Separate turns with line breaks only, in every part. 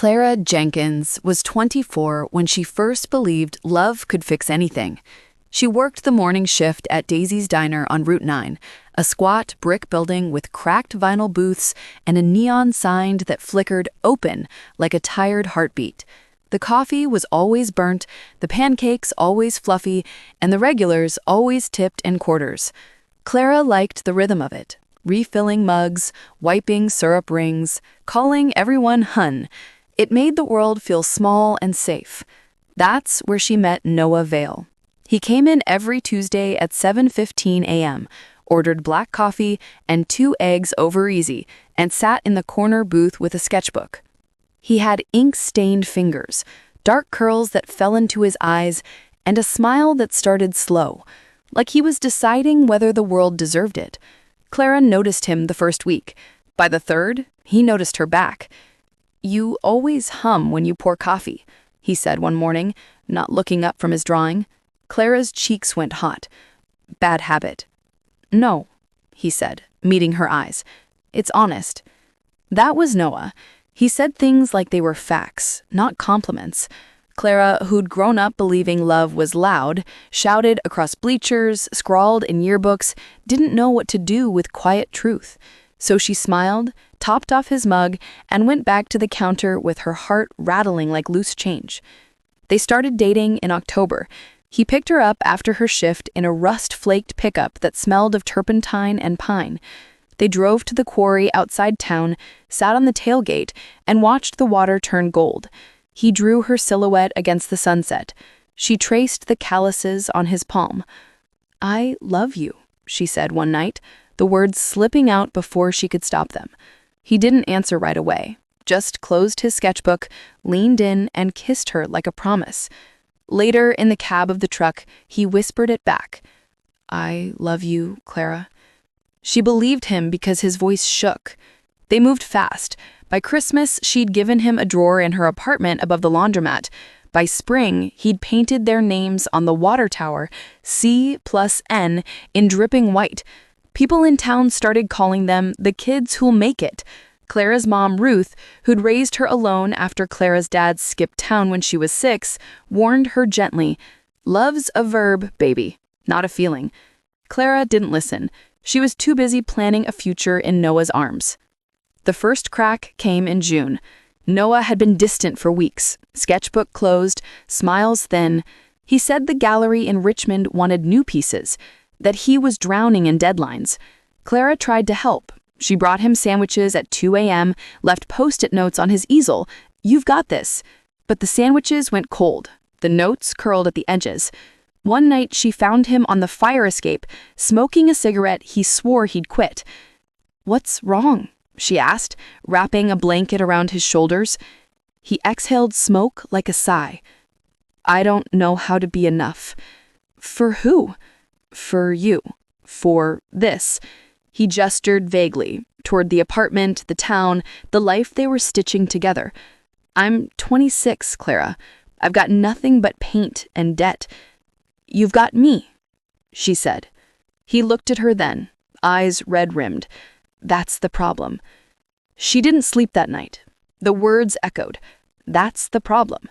Clara Jenkins was 24 when she first believed love could fix anything. She worked the morning shift at Daisy's Diner on Route 9, a squat brick building with cracked vinyl booths and a neon sign that flickered open like a tired heartbeat. The coffee was always burnt, the pancakes always fluffy, and the regulars always tipped in quarters. Clara liked the rhythm of it, refilling mugs, wiping syrup rings, calling everyone hun. It made the world feel small and safe. That's where she met Noah Vale. He came in every Tuesday at 7:15 a.m., ordered black coffee and 2 eggs over easy, and sat in the corner booth with a sketchbook. He had ink-stained fingers, dark curls that fell into his eyes, and a smile that started slow, like he was deciding whether the world deserved it. Clara noticed him the first week. By the third, he noticed her back. "You always hum when you pour coffee," he said one morning, not looking up from his drawing. Clara's cheeks went hot. "Bad habit." "No," he said, meeting her eyes. "It's honest." That was Noah. He said things like they were facts, not compliments. Clara, who'd grown up believing love was loud, shouted across bleachers, scrawled in yearbooks, didn't know what to do with quiet truth. So she smiled, topped off his mug, and went back to the counter with her heart rattling like loose change. They started dating in October. He picked her up after her shift in a rust-flaked pickup that smelled of turpentine and pine. They drove to the quarry outside town, sat on the tailgate, and watched the water turn gold. He drew her silhouette against the sunset. She traced the calluses on his palm. "I love you," she said one night, the words slipping out before she could stop them. He didn't answer right away, just closed his sketchbook, leaned in, and kissed her like a promise. Later, in the cab of the truck, he whispered it back. "I love you, Clara." She believed him because his voice shook. They moved fast. By Christmas, she'd given him a drawer in her apartment above the laundromat. By spring, he'd painted their names on the water tower, C+N, in dripping white. People in town started calling them the kids who'll make it. Clara's mom, Ruth, who'd raised her alone after Clara's dad skipped town when she was 6, warned her gently, "Love's a verb, baby, not a feeling." Clara didn't listen. She was too busy planning a future in Noah's arms. The first crack came in June. Noah had been distant for weeks, sketchbook closed, smiles thin. He said the gallery in Richmond wanted new pieces, that he was drowning in deadlines. Clara tried to help. She brought him sandwiches at 2 a.m., left post-it notes on his easel. "You've got this." But the sandwiches went cold. The notes curled at the edges. One night, she found him on the fire escape, smoking a cigarette he swore he'd quit. "What's wrong?" she asked, wrapping a blanket around his shoulders. He exhaled smoke like a sigh. "I don't know how to be enough." "For who?" "For you. For this." He gestured vaguely, toward the apartment, the town, the life they were stitching together. "I'm 26, Clara. I've got nothing but paint and debt." "You've got me," she said. He looked at her then, eyes red-rimmed. "That's the problem." She didn't sleep that night. The words echoed. That's the problem.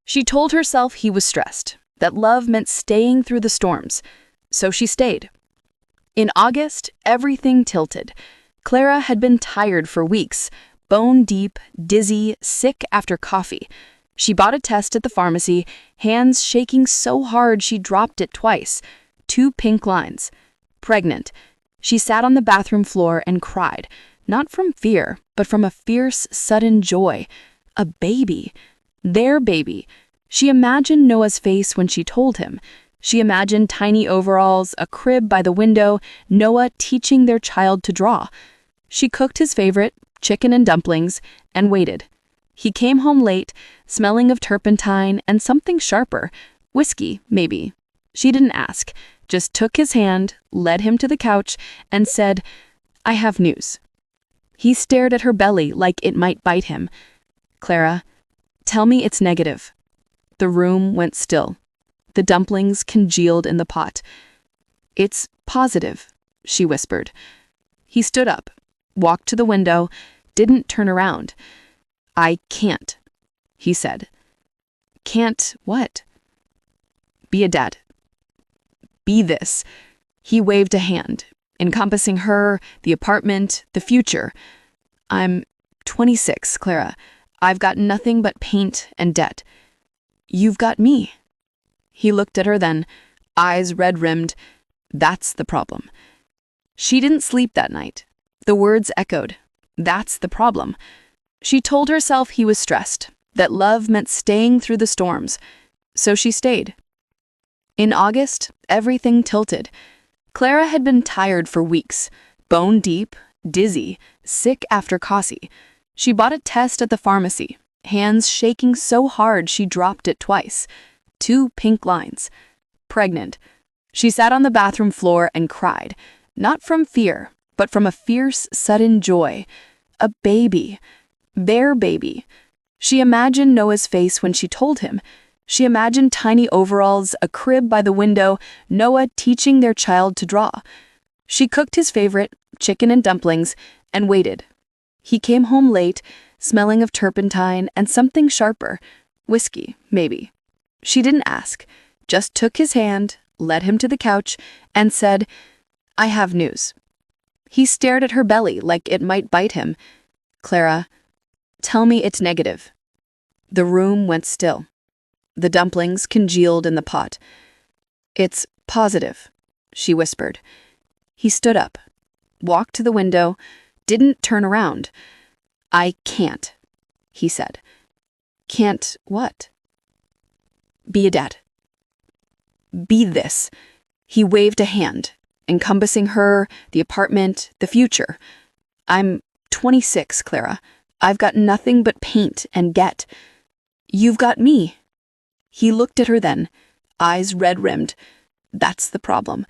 She told herself he was stressed, that love meant staying through the storms. So she stayed. In August, everything tilted. Clara had been tired for weeks, bone deep, dizzy, sick after coffee. She bought a test at the pharmacy, hands shaking so hard she dropped it twice. 2 pink lines. Pregnant. She sat on the bathroom floor and cried, not from fear, but from a fierce, sudden joy. A baby. Their baby. She imagined Noah's face when she told him. She imagined tiny overalls, a crib by the window, Noah teaching their child to draw. She cooked his favorite, chicken and dumplings, and waited. He came home late, smelling of turpentine and something sharper. Whiskey, maybe. She didn't ask, just took his hand, led him to the couch, and said, "I have news." He stared at her belly like it might bite him. "Clara, tell me it's negative." The room went still. The dumplings congealed in the pot. "It's positive," she whispered. He stood up, walked to the window, didn't turn around. "I can't," he said. Can't what? Be a dad. Be this. He waved a hand, encompassing her, the apartment, the future. I'm 26, Clara. I've got nothing but paint and debt. You've got me. He looked at her then, eyes red-rimmed. That's the problem. She didn't sleep that night. The words echoed. That's the problem. She told herself he was stressed, that love meant staying through the storms. So she stayed. In August, everything tilted. Clara had been tired for weeks, bone deep, dizzy, sick after coffee. She bought a test at the pharmacy, hands shaking so hard she dropped it twice. 2 pink lines. Pregnant. She sat on the bathroom floor and cried, not from fear, but from a fierce, sudden joy. A baby. Their baby. She imagined Noah's face when she told him. She imagined tiny overalls, a crib by the window, Noah teaching their child to draw. She cooked his favorite, chicken and dumplings, and waited. He came home late, smelling of turpentine and something sharper. Whiskey, maybe. She didn't ask, just took his hand, led him to the couch, and said, I have news. He stared at her belly like it might bite him. Clara, tell me it's negative. The room went still. The dumplings congealed in the pot. It's positive, she whispered. He stood up, walked to the window, didn't turn around. I can't, he said. Can't what? Be a dad. Be this. He waved a hand, encompassing her, the apartment, the future. I'm 26, Clara. I've got nothing but paint and get. You've got me. He looked at her then, eyes red-rimmed. That's the problem.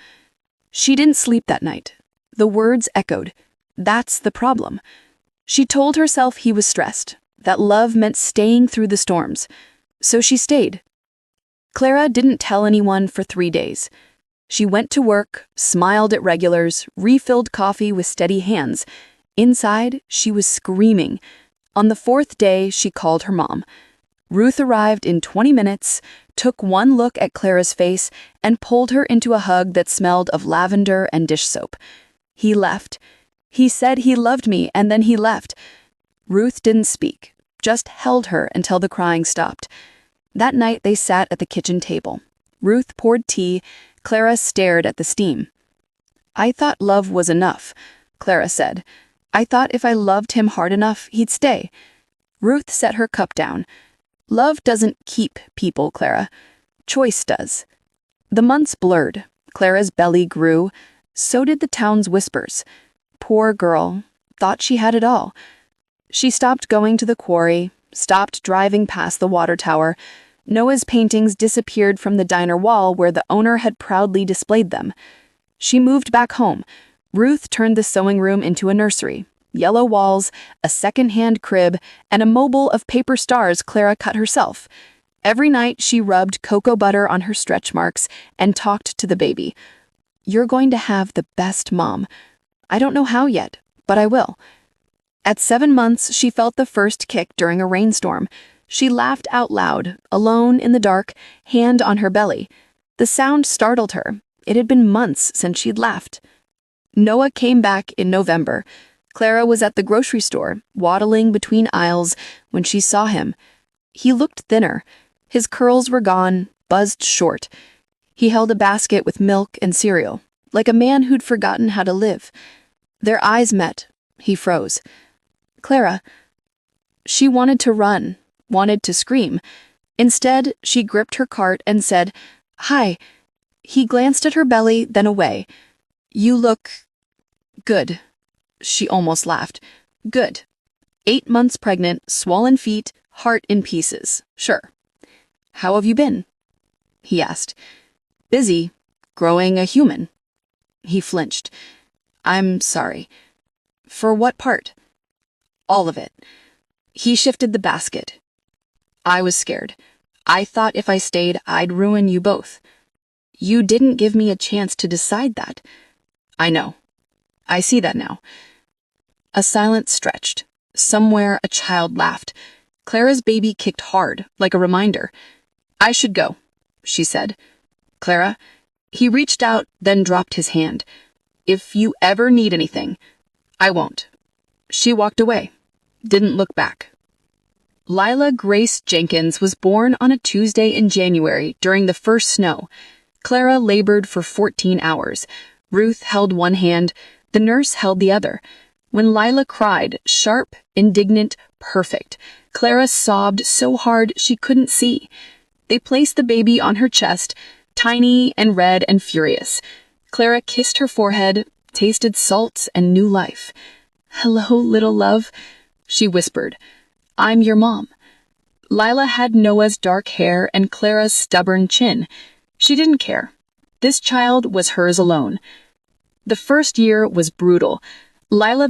She didn't sleep that night. The words echoed. That's the problem. She told herself he was stressed, that love meant staying through the storms. So she stayed. Clara didn't tell anyone for 3 days. She went to work, smiled at regulars, refilled coffee with steady hands. Inside, she was screaming. On the 4th day, she called her mom. Ruth arrived in 20 minutes, took one look at Clara's face, and pulled her into a hug that smelled of lavender and dish soap. He left. He said he loved me, and then he left. Ruth didn't speak, just held her until the crying stopped. That night they sat at the kitchen table. Ruth poured tea. Clara stared at the steam. I thought love was enough, Clara said. I thought if I loved him hard enough, he'd stay. Ruth set her cup down. Love doesn't keep people, Clara. Choice does. The months blurred. Clara's belly grew. So did the town's whispers. Poor girl. Thought she had it all. She stopped going to the quarry, stopped driving past the water tower. Noah's paintings disappeared from the diner wall where the owner had proudly displayed them. She moved back home. Ruth turned the sewing room into a nursery. Yellow walls, a second-hand crib, and a mobile of paper stars Clara cut herself. Every night she rubbed cocoa butter on her stretch marks and talked to the baby. You're going to have the best mom. I don't know how yet, but I will. At 7 months, she felt the first kick during a rainstorm. She laughed out loud, alone in the dark, hand on her belly. The sound startled her. It had been months since she'd laughed. Noah came back in November. Clara was at the grocery store, waddling between aisles, when she saw him. He looked thinner. His curls were gone, buzzed short. He held a basket with milk and cereal, like a man who'd forgotten how to live. Their eyes met. He froze. Clara. She wanted to run, wanted to scream. Instead, she gripped her cart and said, Hi. He glanced at her belly, then away. You look good. She almost laughed. Good. 8 months pregnant, swollen feet, heart in pieces. Sure. How have you been? He asked. Busy. Growing a human. He flinched. I'm sorry. For what part? All of it. He shifted the basket. I was scared. I thought if I stayed, I'd ruin you both. You didn't give me a chance to decide that. I know. I see that now. A silence stretched. Somewhere a child laughed. Clara's baby kicked hard, like a reminder. "I should go," she said. "Clara," he reached out, then dropped his hand. "If you ever need anything, I won't." She walked away, didn't look back. Lila Grace Jenkins was born on a Tuesday in January during the first snow. Clara labored for 14 hours. Ruth held one hand, the nurse held the other. When Lila cried, sharp, indignant, perfect, Clara sobbed so hard she couldn't see. They placed the baby on her chest, tiny and red and furious. Clara kissed her forehead, tasted salt and new life. "Hello, little love," she whispered. "I'm your mom." Lila had Noah's dark hair and Clara's stubborn chin. She didn't care. This child was hers alone. The first year was brutal. Lila